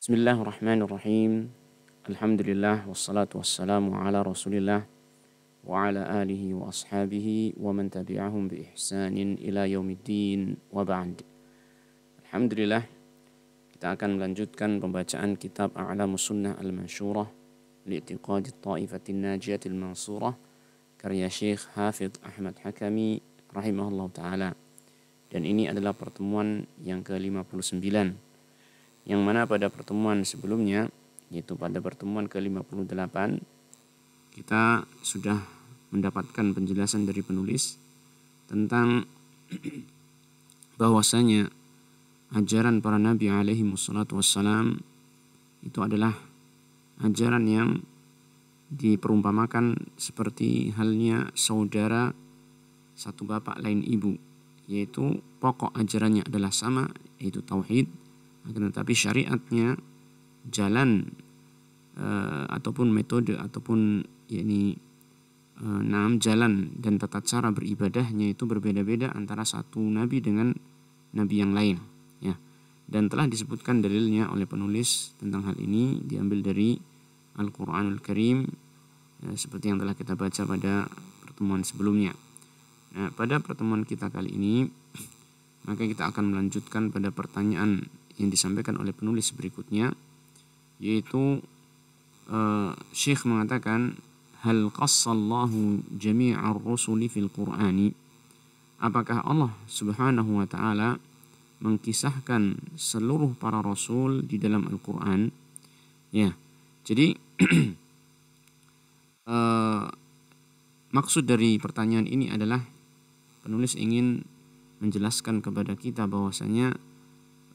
Bismillahirrahmanirrahim. Alhamdulillah wassalatu wassalamu ala Rasulillah wa ala alihi wa ashabihi wa man tabi'ahum bi ihsanin ila yaumiddin wa ba'd. Alhamdulillah, kita akan melanjutkan pembacaan kitab A'lamus Sunnah Al-Mansyurah li'tiqadi Ta'ifatin Najiyatil Mansurah karya Syekh Hafidh Ahmad Hakami rahimahullah ta'ala. Dan ini adalah pertemuan yang ke-59, yang mana pada pertemuan sebelumnya, yaitu pada pertemuan ke-58, kita sudah mendapatkan penjelasan dari penulis tentang bahwasanya ajaran para nabi alaihi wassalatu wassalam itu adalah ajaran yang diperumpamakan seperti halnya saudara satu bapak lain ibu, yaitu pokok ajarannya adalah sama, yaitu tauhid. Akan tetapi syariatnya, jalan ataupun metode ataupun jalan dan tata cara beribadahnya itu berbeda-beda antara satu nabi dengan nabi yang lain, ya. Dan telah disebutkan dalilnya oleh penulis tentang hal ini diambil dari Al-Qur'anul Karim, seperti yang telah kita baca pada pertemuan sebelumnya. Nah, pada pertemuan kita kali ini maka kita akan melanjutkan pada pertanyaan yang disampaikan oleh penulis berikutnya, yaitu Syekh mengatakan, hal qassallahu jami'ar rusuli fil Qur'ani, apakah Allah Subhanahu wa taala mengkisahkan seluruh para rasul di dalam Al-Qur'an? Ya. Jadi maksud dari pertanyaan ini adalah penulis ingin menjelaskan kepada kita bahwasanya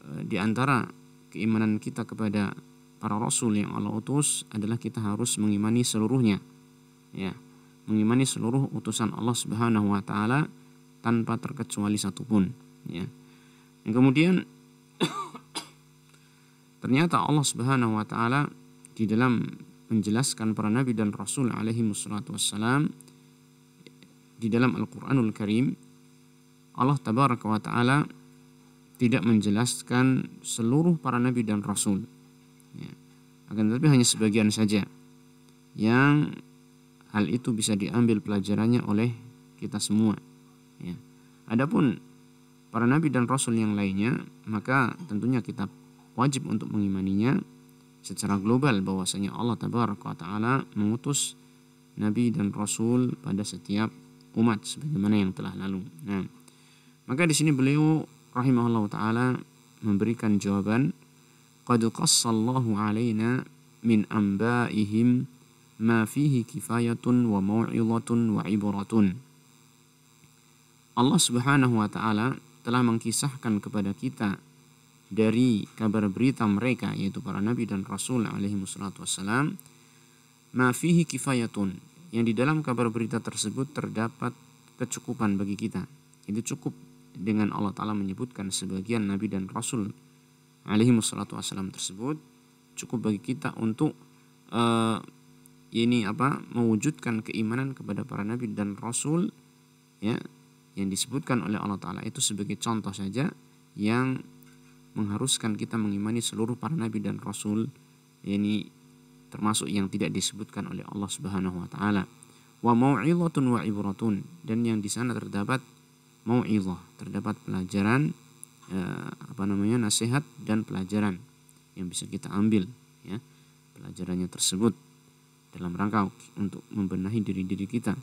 di antara keimanan kita kepada para rasul yang Allah utus adalah kita harus mengimani seluruhnya, ya, mengimani seluruh utusan Allah Subhanahu wa taala tanpa terkecuali satupun, ya. Dan kemudian ternyata Allah Subhanahu wa taala di dalam menjelaskan para nabi dan rasul alaihi wassalatu wassalam di dalam Al-Qur'anul Karim, Allah tabaraka wa taala tidak menjelaskan seluruh para nabi dan rasul, ya. Akan tetapi hanya sebagian saja yang hal itu bisa diambil pelajarannya oleh kita semua, ya. Adapun para nabi dan rasul yang lainnya, maka tentunya kita wajib untuk mengimaninya secara global, bahwasanya Allah tabaraka wa taala mengutus nabi dan rasul pada setiap umat sebagaimana yang telah lalu. Nah, maka di sini beliau rahimahullah ta'ala memberikan jawaban, qad qassallahu alaina min anba'ihim ma fihi kifayatun wa mau'izatun wa ibratun. Allah Subhanahu wa ta'ala telah mengkisahkan kepada kita dari kabar berita mereka, yaitu para nabi dan rasul alaihi wassalatu wassalam, ma fihi kifayatun, yang di dalam kabar berita tersebut terdapat kecukupan bagi kita. Itu cukup dengan Allah Ta'ala menyebutkan sebagian nabi dan rasul alaihi wassalatu wassalam tersebut, cukup bagi kita untuk mewujudkan keimanan kepada para nabi dan rasul, ya, yang disebutkan oleh Allah Ta'ala itu sebagai contoh saja yang mengharuskan kita mengimani seluruh para nabi dan rasul, ini termasuk yang tidak disebutkan oleh Allah Subhanahu wa taala. Wa mau'izatun wa ibratun, dan yang di sana terdapat mau'izah, terdapat pelajaran, nasihat dan pelajaran yang bisa kita ambil, ya, pelajarannya tersebut dalam rangka untuk membenahi diri kita.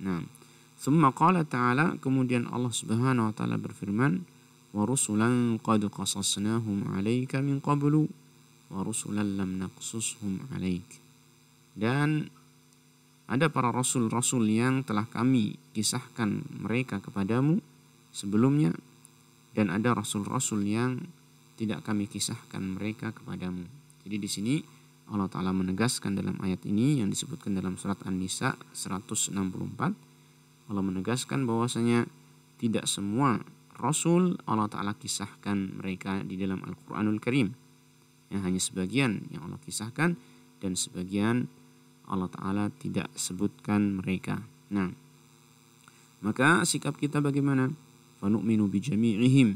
Nah, summa qala ta'ala, kemudian Allah Subhanahu wa taala berfirman, wa rusulan qad qasasnahum 'alaika min qablu wa rusulan lam naqsushum 'alaik. Dan ada para rasul-rasul yang telah kami kisahkan mereka kepadamu sebelumnya, dan ada rasul-rasul yang tidak kami kisahkan mereka kepadamu. Jadi di sini Allah Ta'ala menegaskan dalam ayat ini yang disebutkan dalam surat An-Nisa 164, Allah menegaskan bahwasanya tidak semua rasul Allah Ta'ala kisahkan mereka di dalam Al-Qur'anul Karim, yang hanya sebagian yang Allah kisahkan dan sebagian Allah Ta'ala tidak sebutkan mereka. Nah, maka sikap kita bagaimana? Fanu'minu bijami'ihim,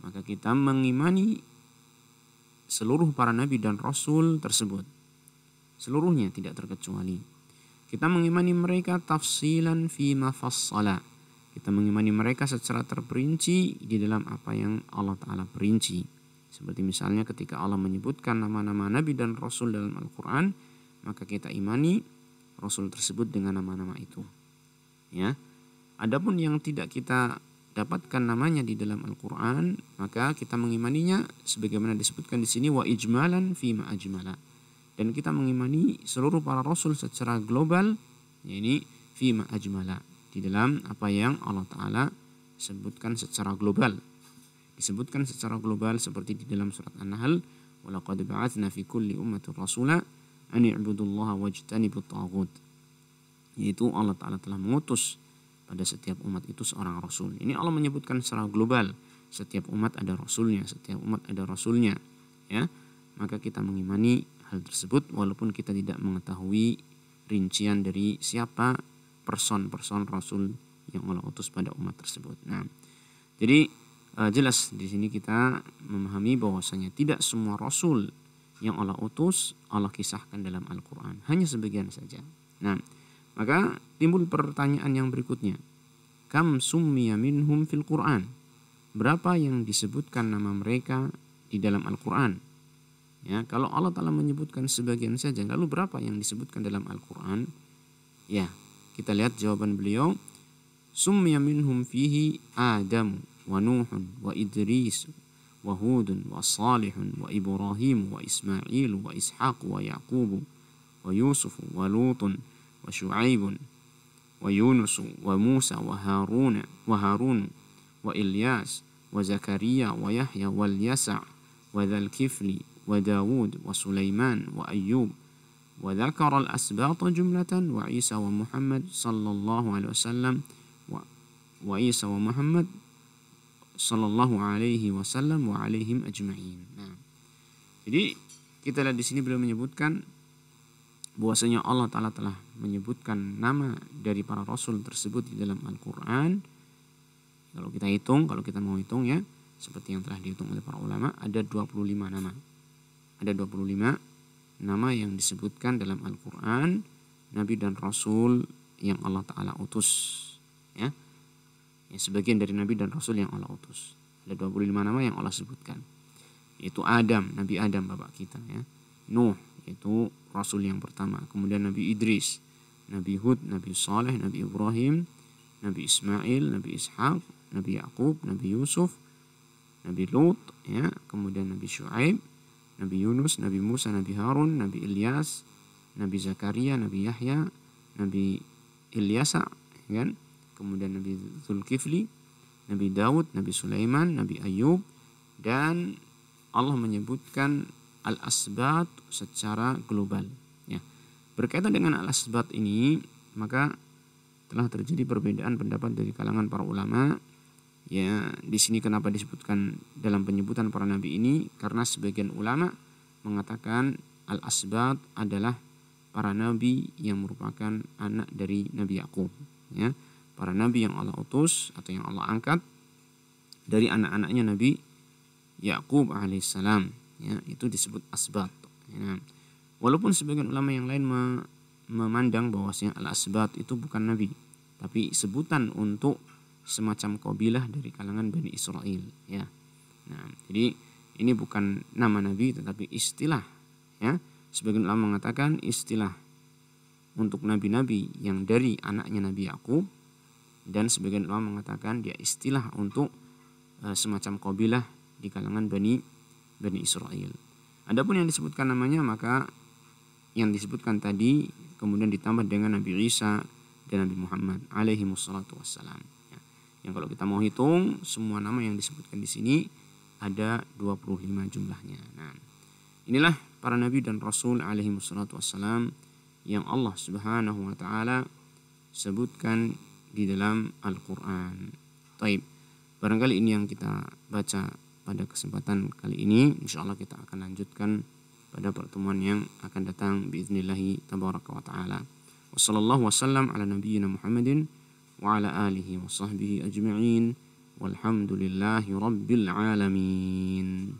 maka kita mengimani seluruh para nabi dan rasul tersebut. Seluruhnya tidak terkecuali. Kita mengimani mereka tafsilan fima fassala. Kita mengimani mereka secara terperinci di dalam apa yang Allah Ta'ala perinci. Seperti misalnya ketika Allah menyebutkan nama-nama nabi dan rasul dalam Al-Quran, maka kita imani rasul tersebut dengan nama-nama itu. Ya. Adapun yang tidak kita dapatkan namanya di dalam Al-Quran, maka kita mengimaninya sebagaimana disebutkan di sini wa ijmalan fima ajmala. Dan kita mengimani seluruh para rasul secara global, yakni fima ajmala, di dalam apa yang Allah Ta'ala sebutkan secara global. Disebutkan secara global seperti di dalam surat An-Nahl, walaqad ba'atsna fi kulli ummatin rasula an i'budullaha wajtanibut taghut. Yaitu Allah Ta'ala telah mengutus pada setiap umat itu seorang rasul. Ini Allah menyebutkan secara global. Setiap umat ada rasulnya, setiap umat ada rasulnya. Ya, maka kita mengimani hal tersebut walaupun kita tidak mengetahui rincian dari siapa person-person rasul yang Allah utus pada umat tersebut. Nah, jadi jelas di sini kita memahami bahwasanya tidak semua rasul yang Allah utus Allah kisahkan dalam Al-Quran, hanya sebagian saja. Nah, maka timbul pertanyaan yang berikutnya, kam summiya minhum fil Quran? Berapa yang disebutkan nama mereka di dalam Al-Quran? Ya, kalau Allah Ta'ala menyebutkan sebagian saja, lalu berapa yang disebutkan dalam Al-Quran? Ya, kita lihat jawaban beliau, summiya minhum fihi Adam wa Nuhun wa Idris wa Hudun wa Salihun wa Ibrahim wa Ismail wa Ishaq wa Yaqub wa Yusuf wa Lutun wa Shu'aibun wa Yunus wa Musa wa Harun wa Ilyas wa Zakaria wa Yahya wal Yasa' wa Dzal Kifli wa Dawud wa Sulaiman wa Ayyub wa dzakara al-asbata jumlatan wa Isa wa Muhammad sallallahu alaihi wasallam wa Isa wa Muhammad sallallahu alaihi wasallam wa alaihim ajma'in. Nah, jadi kita lihat di sini beliau menyebutkan bahwasanya Allah Ta'ala telah menyebutkan nama dari para rasul tersebut di dalam Al-Quran. Kalau kita mau hitung ya, seperti yang telah dihitung oleh para ulama, ada 25 nama. Ada 25 nama yang disebutkan dalam Al-Quran, nabi dan rasul yang Allah Ta'ala utus. Ya, sebagian dari nabi dan rasul yang Allah utus. Ada 25 nama yang Allah sebutkan. Yaitu Adam, Nabi Adam bapak kita ya. Nuh, yaitu rasul yang pertama. Kemudian Nabi Idris, Nabi Hud, Nabi Saleh, Nabi Ibrahim, Nabi Ismail, Nabi Ishaq, Nabi Yaqub, Nabi Yusuf, Nabi Lut ya. Kemudian Nabi Shu'aib, Nabi Yunus, Nabi Musa, Nabi Harun, Nabi Ilyas, Nabi Zakaria, Nabi Yahya, Nabi Ilyasa, kan? Kemudian Nabi Dzulkifli, Nabi Daud, Nabi Sulaiman, Nabi Ayub, dan Allah menyebutkan al-asbat secara global. Ya. Berkaitan dengan al-asbat ini, maka telah terjadi perbedaan pendapat dari kalangan para ulama. Ya, di sini kenapa disebutkan dalam penyebutan para nabi ini? Karena sebagian ulama mengatakan al-asbat adalah para nabi yang merupakan anak dari Nabi Yakub. Ya, para nabi yang Allah utus atau yang Allah angkat dari anak-anaknya Nabi Yakub alaihissalam. Ya, itu disebut asbat. Ya. Walaupun sebagian ulama yang lain memandang bahwasanya al-asbat itu bukan nabi, tapi sebutan untuk semacam kabilah dari kalangan Bani Israel ya. Nah, jadi ini bukan nama nabi tetapi istilah ya. Sebagian ulama mengatakan istilah untuk nabi-nabi yang dari anaknya Nabi Yakub, dan sebagian ulama mengatakan dia istilah untuk semacam kabilah di kalangan Bani Israel. Adapun yang disebutkan namanya, maka yang disebutkan tadi kemudian ditambah dengan Nabi Isa dan Nabi Muhammad alaihi wassalatu wassalam. Yang kalau kita mau hitung semua nama yang disebutkan di sini ada 25 jumlahnya. Nah, inilah para nabi dan rasul alaihi wassalatu wassalam yang Allah Subhanahu wa taala sebutkan di dalam Al-Qur'an. Taib. Barangkali ini yang kita baca pada kesempatan kali ini. Insyaallah kita akan lanjutkan pada pertemuan yang akan datang biiznillah tabaraka wa taala. Wassallallahu wasallam ala nabiyyina Muhammadin wa ala alihi wa sahbihi ajma'in walhamdulillahi rabbil alamin.